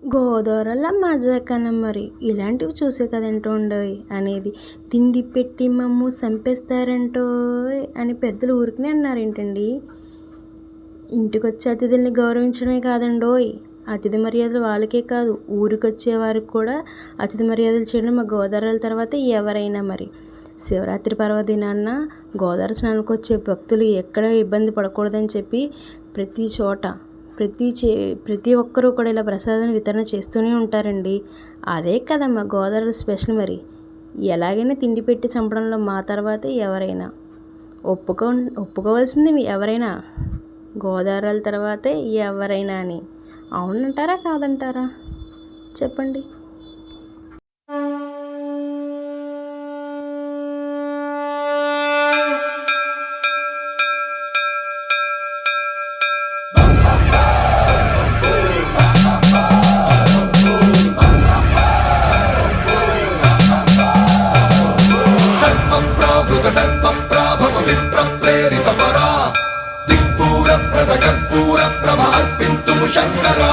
గోదావరిలో మజాకన్నా మరి ఇలాంటివి చూసే కదేంటోండోయ్ అనేది. తిండి పెట్టి మమ్ము సంపేస్తారంటోయ్ అని పెద్దలు ఊరికనే అన్నారేంటండి. ఇంటికొచ్చే అతిథుల్ని గౌరవించడమే కాదండోయ్, అతిథి మర్యాదలు వాళ్ళకే కాదు ఊరికొచ్చే వారికి కూడా అతిథి మర్యాదలు చేయడం మా గోదావరిల తర్వాత ఎవరైనా మరి. శివరాత్రి పర్వదినాన్న గోదావరి స్నానానికి వచ్చే భక్తులు ఎక్కడ ఇబ్బంది పడకూడదని చెప్పి ప్రతి చోట ప్రతి ఒక్కరూ కూడా ఇలా ప్రసాదాన్ని వితరణ చేస్తూనే ఉంటారండి. అదే కదా మా గోదావరి స్పెషల్ మరి. ఎలాగైనా తిండి పెట్టి చంపడంలో మా తర్వాతే ఎవరైనా ఒప్పుకోవాల్సింది ఎవరైనా గోదావరిల తర్వాతే ఎవరైనా అని. అవునంటారా కాదంటారా చెప్పండి. కర్పూర ప్రభ అర్పింతుము శంకరా.